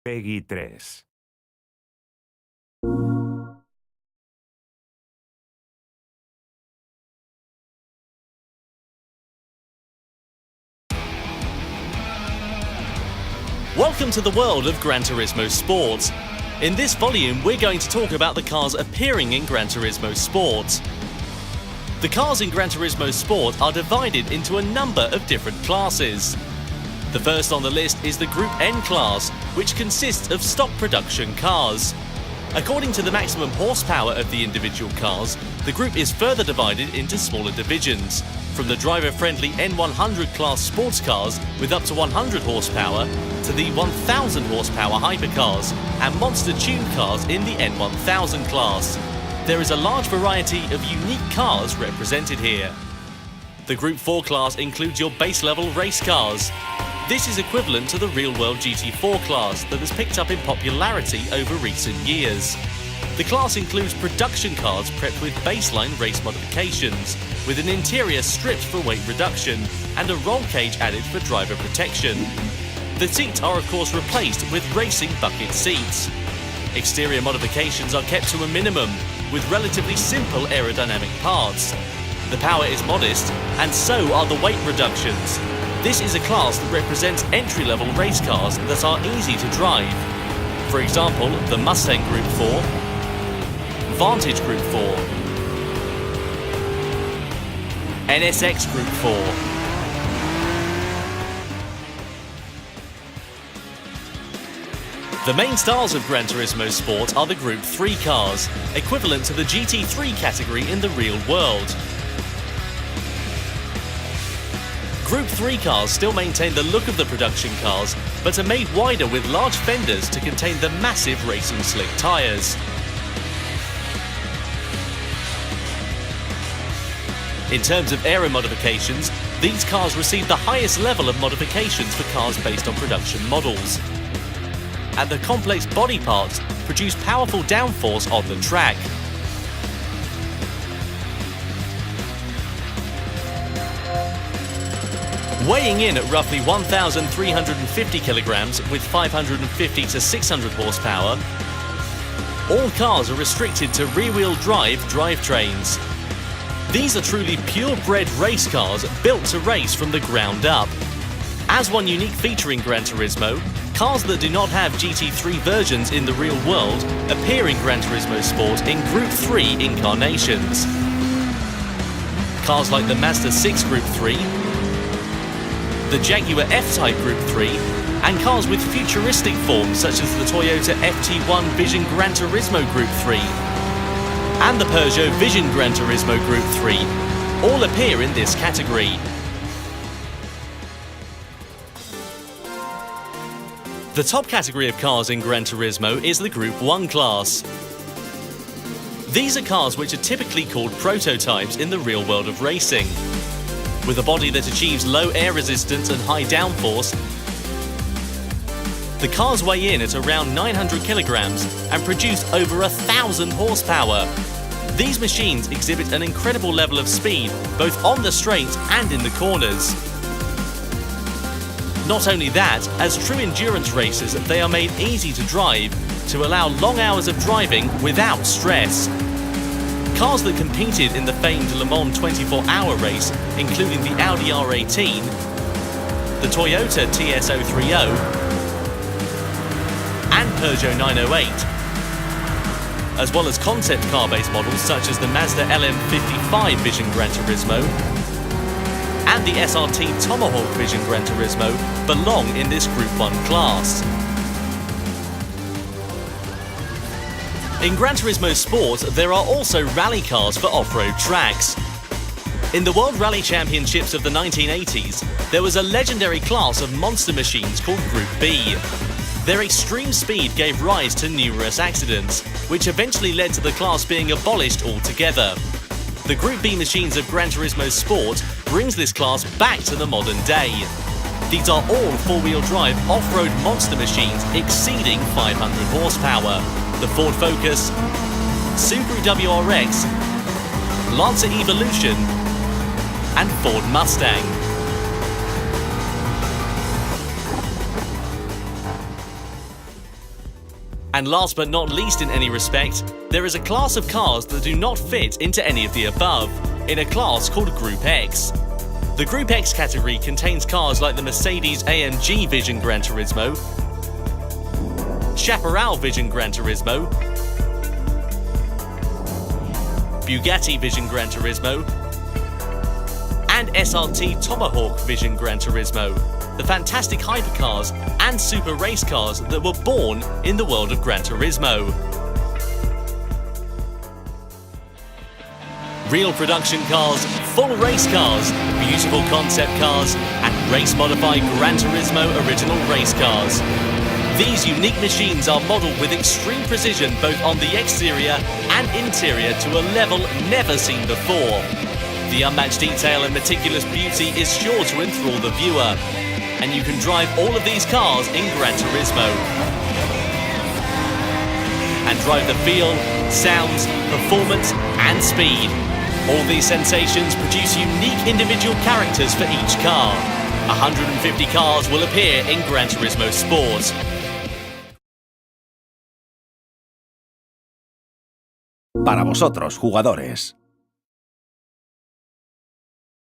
Peggy 3. Welcome to the world of Gran Turismo SPORT. In this volume, we're going to talk about the cars appearing in Gran Turismo SPORT. The cars in Gran Turismo SPORT are divided into a number of different classes. The first on the list is the Group N class, which consists of stock production cars. According to the maximum horsepower of the individual cars, the group is further divided into smaller divisions, from the driver-friendly N100 class sports cars with up to 100 horsepower to the 1000 horsepower hypercars and monster-tuned cars in the N1000 class. There is a large variety of unique cars represented here. The Group 4 class includes your base-level race cars. This is equivalent to the real-world GT4 class that has picked up in popularity over recent years. The class includes production cars prepped with baseline race modifications, with an interior stripped for weight reduction and a roll cage added for driver protection. The seats are of course replaced with racing bucket seats. Exterior modifications are kept to a minimum, with relatively simple aerodynamic parts. The power is modest, and so are the weight reductions. This is a class that represents entry-level race cars that are easy to drive. For example, the Mustang Group 4, Vantage Group 4, NSX Group 4, The main stars of Gran Turismo Sport are the Group 3 cars, equivalent to the GT3 category in the real world. Group 3 cars still maintain the look of the production cars, but are made wider with large fenders to contain the massive racing slick tyres. In terms of aero modifications, these cars receive the highest level of modifications for cars based on production models. And the complex body parts produce powerful downforce on the track. Weighing in at roughly 1,350 kilograms with 550 to 600 horsepower, all cars are restricted to rear-wheel drive drivetrains. These are truly purebred race cars built to race from the ground up. As one unique feature in Gran Turismo, cars that do not have GT3 versions in the real world appear in Gran Turismo Sport in Group 3 incarnations. Cars like the Mazda 6 Group 3, the Jaguar F-Type Group 3, and cars with futuristic forms such as the Toyota FT1 Vision Gran Turismo Group 3 and the Peugeot Vision Gran Turismo Group 3 all appear in this category. The top category of cars in Gran Turismo is the Group 1 class. These are cars which are typically called prototypes in the real world of racing. With a body that achieves low air resistance and high downforce, the cars weigh in at around 900 kilograms and produce over 1,000 horsepower. These machines exhibit an incredible level of speed, both on the straights and in the corners. Not only that, as true endurance races, they are made easy to drive to allow long hours of driving without stress. Cars that competed in the famed Le Mans 24-hour race, including the Audi R18, the Toyota TS030, and Peugeot 908, as well as concept car-based models such as the Mazda LM55 Vision Gran Turismo and the SRT Tomahawk Vision Gran Turismo belong in this Group 1 class. In Gran Turismo Sport, there are also rally cars for off-road tracks. In the World Rally Championships of the 1980s, there was a legendary class of monster machines called Group B. Their extreme speed gave rise to numerous accidents, which eventually led to the class being abolished altogether. The Group B machines of Gran Turismo Sport brings this class back to the modern day. These are all four-wheel drive off-road monster machines exceeding 500 horsepower. The Ford Focus, Subaru WRX, Lancer Evolution, and Ford Mustang. And last but not least in any respect, there is a class of cars that do not fit into any of the above, in a class called Group X. The Group X category contains cars like the Mercedes-AMG Vision Gran Turismo, Chaparral Vision Gran Turismo, Bugatti Vision Gran Turismo, and SRT Tomahawk Vision Gran Turismo, the fantastic hypercars and super race cars that were born in the world of Gran Turismo. Real production cars, full race cars, beautiful concept cars, and race-modified Gran Turismo original race cars. These unique machines are modelled with extreme precision both on the exterior and interior to a level never seen before. The unmatched detail and meticulous beauty is sure to enthrall the viewer, and you can drive all of these cars in Gran Turismo and drive the feel, sounds, performance and speed. All these sensations produce unique individual characters for each car. 150 cars will appear in Gran Turismo Sport. Para vosotros, jugadores.